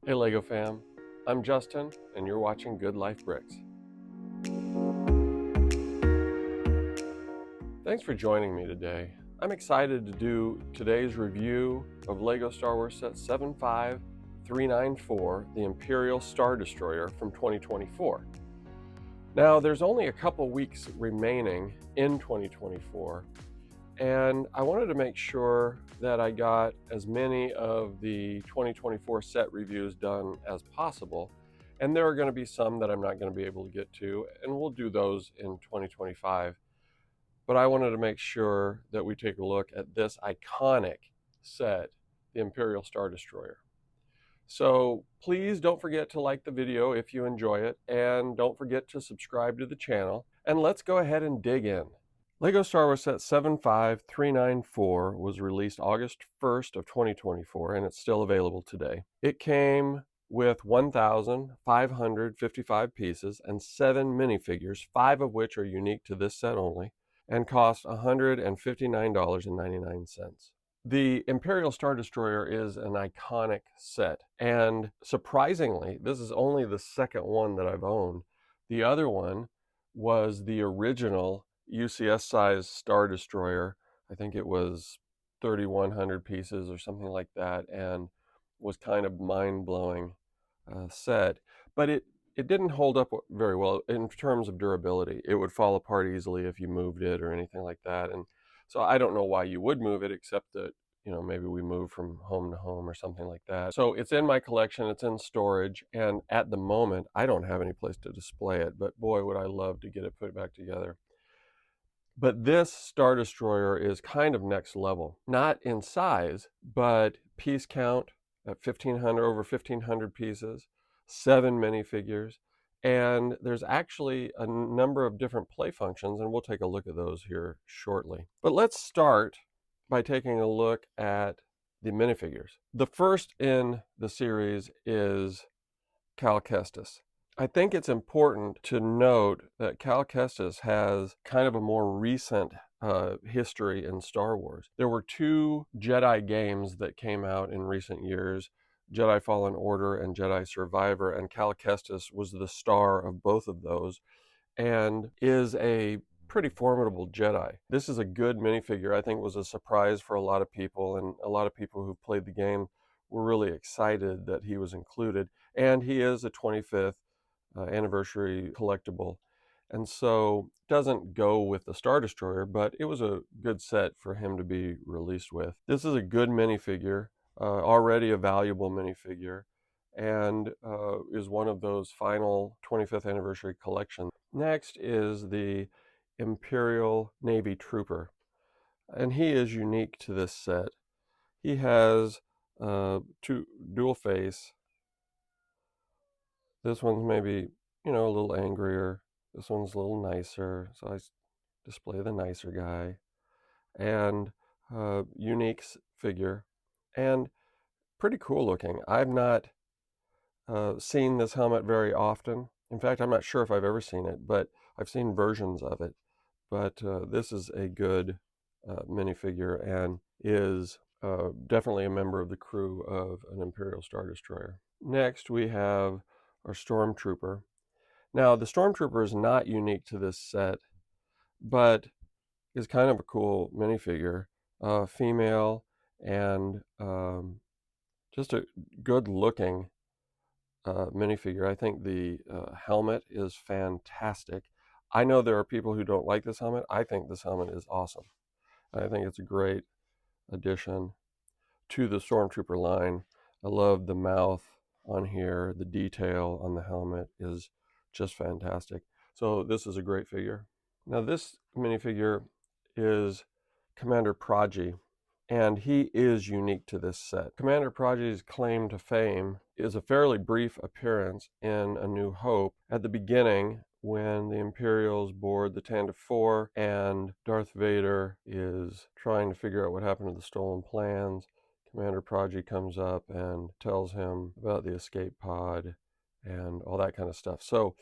Hey LEGO fam, I'm Justin and you're watching Good Life Bricks. Thanks for joining me today. I'm excited to do today's review of LEGO Star Wars Set 75394, the Imperial Star Destroyer from 2024. Now there's only a couple weeks remaining in 2024, and I wanted to make sure that I got as many of the 2024 set reviews done as possible. And there are going to be some that I'm not going to be able to get to, and we'll do those in 2025. But I wanted to make sure that we take a look at this iconic set, the Imperial Star Destroyer. So please don't forget to like the video if you enjoy it, and don't forget to subscribe to the channel. And let's go ahead and dig in. LEGO Star Wars Set 75394 was released August 1st of 2024, and it's still available today. It came with 1,555 pieces and 7 minifigures, 5 of which are unique to this set only, and cost $159.99. The Imperial Star Destroyer is an iconic set, and surprisingly, this is only the second one that I've owned. The other one was the original UCS size Star Destroyer. I think it was 3,100 pieces or something like that, and was kind of mind-blowing set. But it didn't hold up very well in terms of durability. It would fall apart easily if you moved it or anything like that. And so I don't know why you would move it, except that, you know, maybe we move from home to home or something like that. So it's in my collection, it's in storage, and at the moment I don't have any place to display it, but boy, would I love to get it put back together. But this Star Destroyer is kind of next level, not in size, but piece count at 1,500, over 1,500 pieces, 7 minifigures, and there's actually a number of different play functions, and we'll take a look at those here shortly. But let's start by taking a look at the minifigures. The first in the series is Cal Kestis. I think it's important to note that Cal Kestis has kind of a more recent history in Star Wars. There were 2 Jedi games that came out in recent years, Jedi Fallen Order and Jedi Survivor, and Cal Kestis was the star of both of those and is a pretty formidable Jedi. This is a good minifigure. I think it was a surprise for a lot of people, and a lot of people who played the game were really excited that he was included. And he is a 25th anniversary collectible, and so doesn't go with the Star Destroyer, but it was a good set for him to be released with. This is a good minifigure, already a valuable minifigure, and is one of those final 25th anniversary collections. Next is the Imperial Navy Trooper, and he is unique to this set. He has dual face. This one's maybe, you know, a little angrier. This one's a little nicer, so I display the nicer guy. And unique figure, and pretty cool looking. I've not seen this helmet very often. In fact, I'm not sure if I've ever seen it, but I've seen versions of it. But this is a good minifigure and is definitely a member of the crew of an Imperial Star Destroyer. Next, we have our Stormtrooper. Now, the Stormtrooper is not unique to this set, but is kind of a cool minifigure. Female, and just a good-looking minifigure. I think the helmet is fantastic. I know there are people who don't like this helmet. I think this helmet is awesome. I think it's a great addition to the Stormtrooper line. I love the mouth on here. The detail on the helmet is just fantastic. So this is a great figure. Now this minifigure is Commander Prodigy, and he is unique to this set. Commander Prodigy's claim to fame is a fairly brief appearance in A New Hope at the beginning, when the Imperials board the Tantive 4 and Darth Vader is trying to figure out what happened to the stolen plans. Commander Prodigy comes up and tells him about the escape pod and all that kind of stuff. So,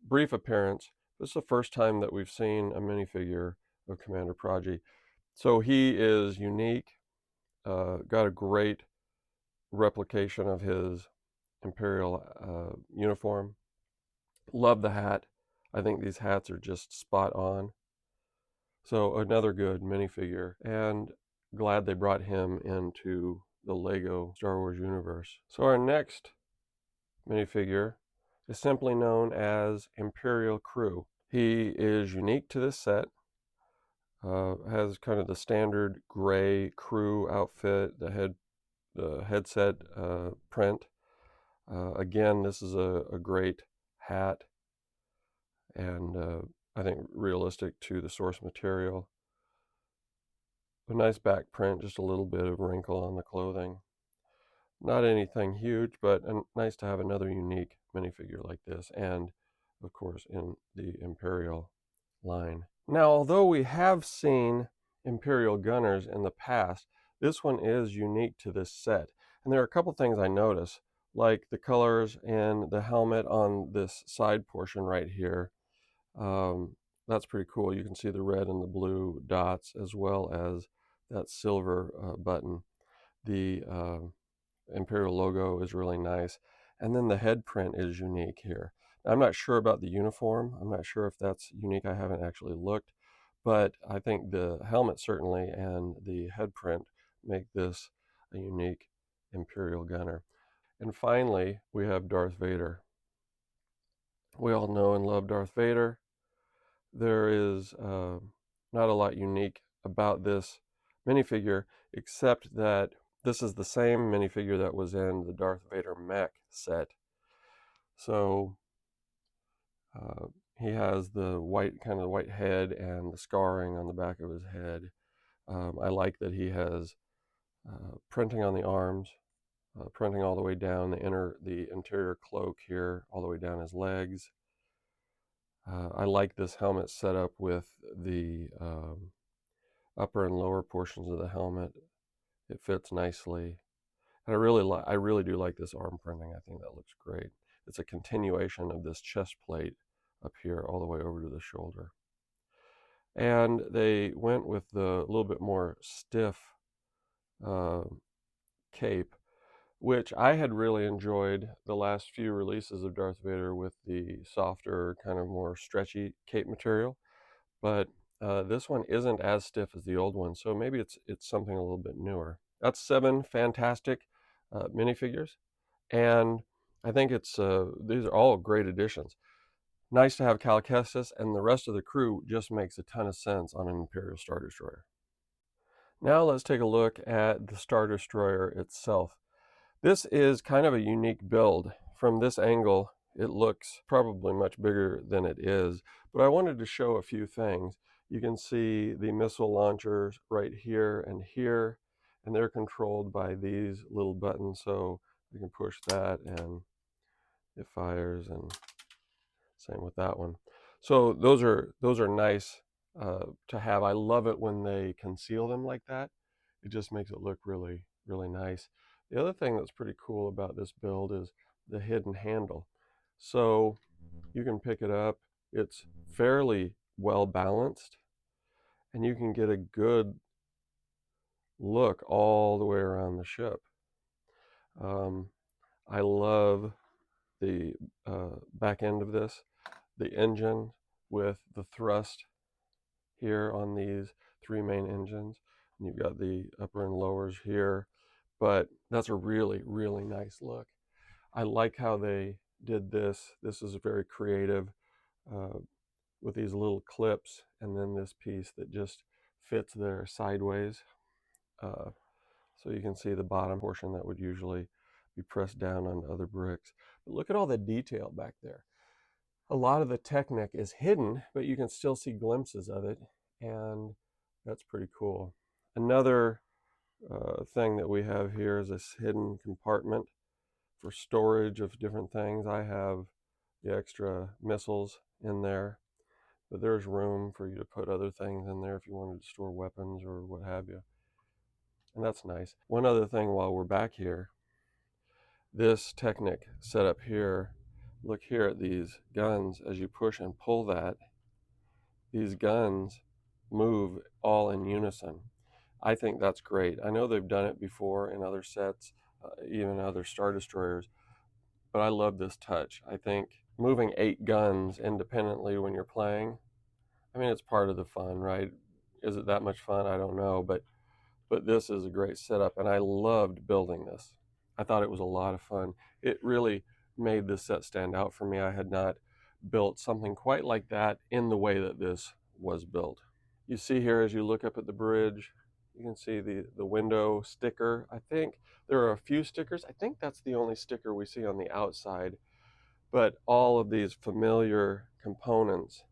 brief appearance. This is the first time that we've seen a minifigure of Commander Prodigy. So he is unique, got a great replication of his Imperial uniform. Love the hat. I think these hats are just spot on. So another good minifigure, and glad they brought him into the Lego Star Wars universe. So our next minifigure is simply known as Imperial Crew. He is unique to this set. Has kind of the standard gray crew outfit, the headset print. Again, this is a great hat, and I think realistic to the source material. A nice back print, just a little bit of wrinkle on the clothing. Not anything huge, but nice to have another unique minifigure like this, and of course in the Imperial line. Now, although we have seen Imperial gunners in the past, this one is unique to this set. And there are a couple things I notice, like the colors and the helmet on this side portion right here. That's pretty cool. You can see the red and the blue dots, as well as that silver button. The Imperial logo is really nice. And then the head print is unique here. I'm not sure about the uniform. I'm not sure if that's unique. I haven't actually looked, but I think the helmet certainly and the head print make this a unique Imperial gunner. And finally, we have Darth Vader. We all know and love Darth Vader. There is not a lot unique about this minifigure, except that this is the same minifigure that was in the Darth Vader mech set. So he has the kind of white head and the scarring on the back of his head. I like that he has printing on the arms, printing all the way down the interior cloak here, all the way down his legs. I like this helmet setup with the upper and lower portions of the helmet. It fits nicely. And I really do like this arm printing. I think that looks great. It's a continuation of this chest plate up here all the way over to the shoulder. And they went with the little bit more stiff cape, which I had really enjoyed the last few releases of Darth Vader with the softer, kind of more stretchy cape material. But this one isn't as stiff as the old one, so maybe it's something a little bit newer. That's 7 fantastic minifigures, and I think these are all great additions. Nice to have Cal Kestis, and the rest of the crew just makes a ton of sense on an Imperial Star Destroyer. Now let's take a look at the Star Destroyer itself. This is kind of a unique build. From this angle, it looks probably much bigger than it is, but I wanted to show a few things. You can see the missile launchers right here, and they're controlled by these little buttons, so you can push that and it fires, and same with that one. So those are nice to have. I love it when they conceal them like that. It just makes it look really, really nice. The other thing that's pretty cool about this build is the hidden handle. So you can pick it up. It's fairly well balanced, and you can get a good look all the way around the ship. I love the back end of this, the engine with the thrust here on these 3 main engines. And you've got the upper and lowers here, but that's a really, really nice look. I like how they did this. This is very creative with these little clips, and then this piece that just fits there sideways. So you can see the bottom portion that would usually be pressed down onto other bricks. But look at all the detail back there. A lot of the Technic is hidden, but you can still see glimpses of it, and that's pretty cool. Another thing that we have here is this hidden compartment for storage of different things. I have the extra missiles in there, but there's room for you to put other things in there if you wanted to store weapons or what have you. And that's nice. One other thing while we're back here, this Technic setup here, look here at these guns. As you push and pull that, these guns move all in unison. I think that's great. I know they've done it before in other sets, even other Star Destroyers, but I love this touch. I think moving 8 guns independently when you're playing, I mean, it's part of the fun, right? Is it that much fun? I don't know, but this is a great setup, and I loved building this. I thought it was a lot of fun. It really made this set stand out for me. I had not built something quite like that in the way that this was built. You see here, as you look up at the bridge, you can see the window sticker. I think there are a few stickers. I think that's the only sticker we see on the outside, but all of these familiar components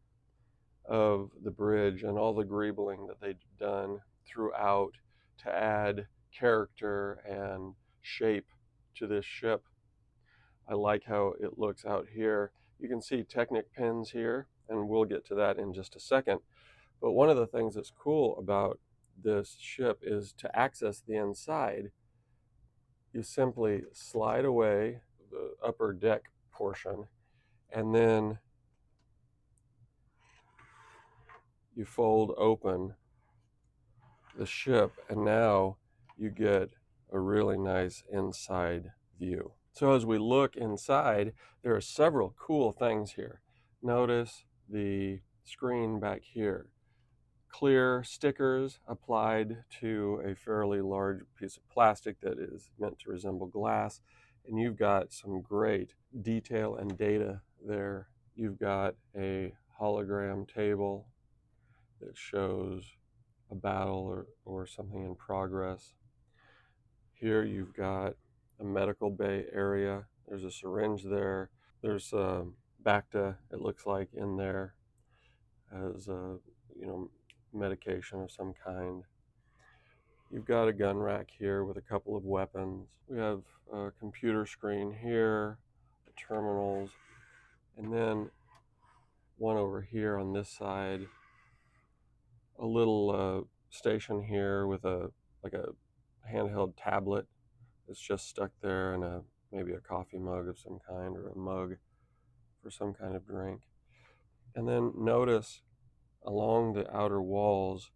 of the bridge and all the greebling that they've done throughout to add character and shape to this ship. I like how it looks out here. You can see Technic pins here, and we'll get to that in just a second. But one of the things that's cool about this ship is to access the inside, you simply slide away the upper deck portion, and then you fold open the ship, and now you get a really nice inside view. So as we look inside, there are several cool things here. Notice the screen back here. Clear stickers applied to a fairly large piece of plastic that is meant to resemble glass, and you've got some great detail and data there. You've got a hologram table that shows a battle or something in progress. Here you've got a medical bay area. There's a syringe there. There's Bacta, it looks like, in there as medication of some kind. You've got a gun rack here with a couple of weapons. We have a computer screen here, the terminals, and then one over here on this side, a little station here with a handheld tablet that's just stuck there, and maybe a coffee mug of some kind, or a mug for some kind of drink. And then notice along the outer walls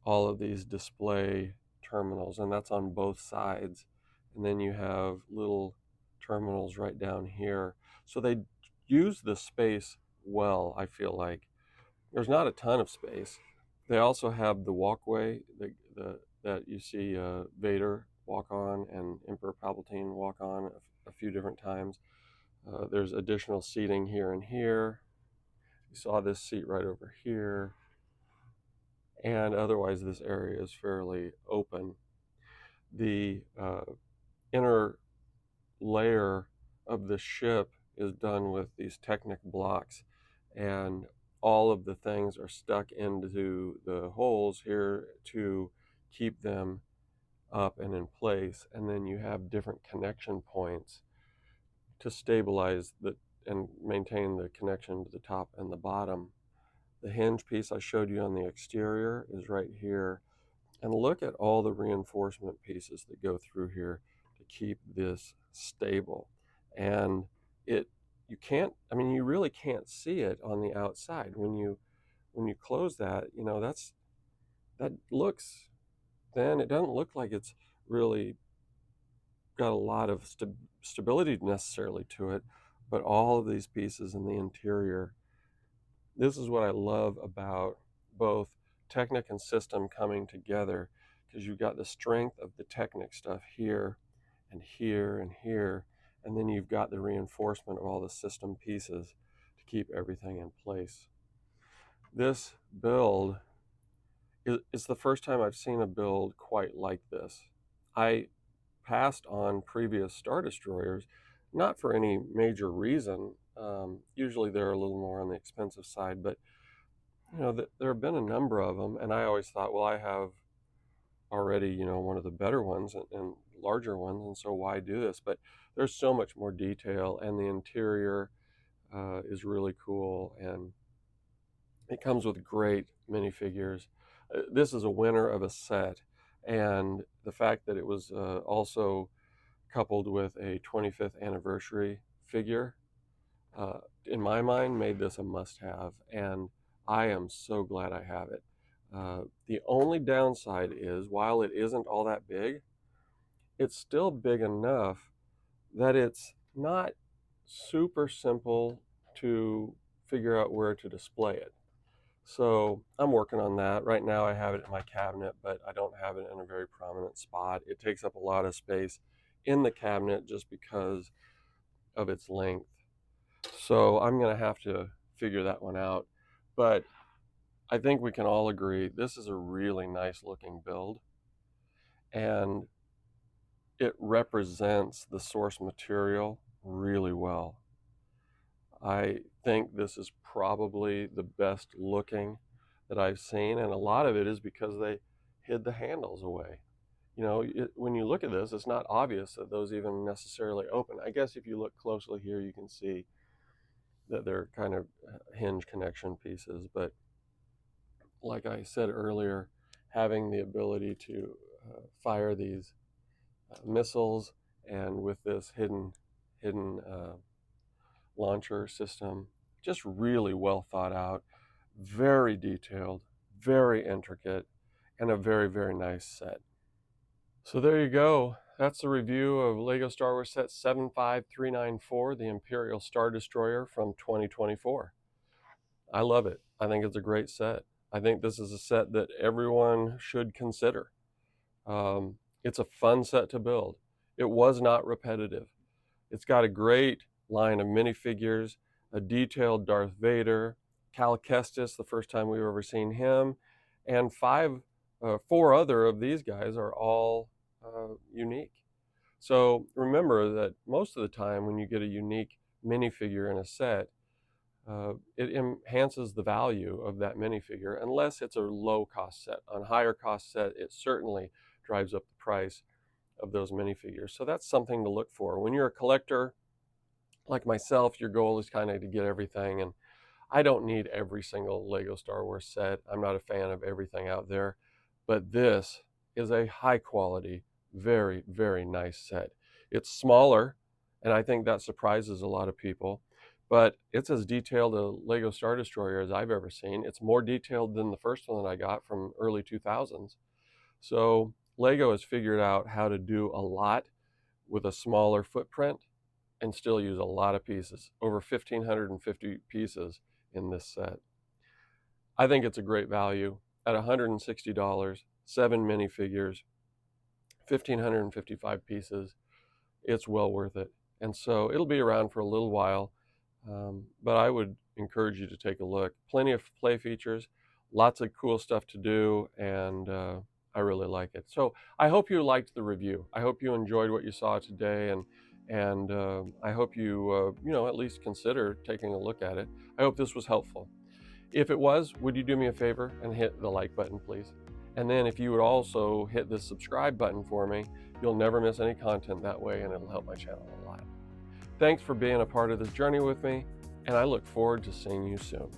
all of these display terminals, and that's on both sides. And then you have little terminals right down here. So they use the space well, I feel like. There's not a ton of space. They also have the walkway that you see Vader walk on and Emperor Palpatine walk on a few different times. There's additional seating here and here. You saw this seat right over here. And otherwise this area is fairly open. The inner layer of the ship is done with these Technic blocks, and all of the things are stuck into the holes here to keep them up and in place. And then you have different connection points to stabilize and maintain the connection to the top and the bottom. The hinge piece I showed you on the exterior is right here. And look at all the reinforcement pieces that go through here to keep this stable. And you really can't see it on the outside. When you close that, that looks thin. It doesn't look like it's really got a lot of stability necessarily to it, but all of these pieces in the interior, this is what I love about both Technic and system coming together, because you've got the strength of the Technic stuff here and here and here, and then you've got the reinforcement of all the system pieces to keep everything in place. This build is the first time I've seen a build quite like this. I passed on previous Star Destroyers, not for any major reason. Usually they're a little more on the expensive side, but there have been a number of them, and I always thought, well, I have already, one of the better ones and larger ones, and so why do this? But there's so much more detail, and the interior is really cool, and it comes with great minifigures. This is a winner of a set, and the fact that it was also coupled with a 25th anniversary figure, in my mind, made this a must-have, and I am so glad I have it. The only downside is, while it isn't all that big, it's still big enough that it's not super simple to figure out where to display it. So I'm working on that. Right now I have it in my cabinet, but I don't have it in a very prominent spot. It takes up a lot of space in the cabinet just because of its length. So I'm going to have to figure that one out. But I think we can all agree this is a really nice looking build, and it represents the source material really well. I think this is probably the best looking that I've seen, and a lot of it is because they hid the handles away. You know, when you look at this, it's not obvious that those even necessarily open. I guess if you look closely here, you can see that they're kind of hinge connection pieces, but like I said earlier, having the ability to fire these missiles, and with this hidden launcher system, just really well thought out, very detailed, very intricate, and a very, very nice set. So there you go. That's the review of LEGO Star Wars set 75394, the Imperial Star Destroyer from 2024. I love it. I think it's a great set. I think this is a set that everyone should consider. It's a fun set to build. It was not repetitive. It's got a great line of minifigures, a detailed Darth Vader, Cal Kestis, the first time we've ever seen him, and four other of these guys are all unique. So remember that most of the time when you get a unique minifigure in a set, it enhances the value of that minifigure, unless it's a low cost set. On higher cost set, it certainly drives up the price of those minifigures. So that's something to look for. When you're a collector like myself, your goal is kind of to get everything, and I don't need every single LEGO Star Wars set. I'm not a fan of everything out there, but this is a high quality, very, very nice set. It's smaller, and I think that surprises a lot of people, but it's as detailed a LEGO Star Destroyer as I've ever seen. It's more detailed than the first one that I got from early 2000s. So LEGO has figured out how to do a lot with a smaller footprint and still use a lot of pieces, over 1,550 pieces in this set. I think it's a great value at $160, 7 minifigures, 1,555 pieces. It's well worth it. And so it'll be around for a little while, but I would encourage you to take a look. Plenty of play features, lots of cool stuff to do, and I really like it. So I hope you liked the review. I hope you enjoyed what you saw today, and I hope you at least consider taking a look at it. I hope this was helpful. If it was, would you do me a favor and hit the like button, please? And then if you would also hit the subscribe button for me, you'll never miss any content that way, and it'll help my channel a lot. Thanks for being a part of this journey with me, and I look forward to seeing you soon.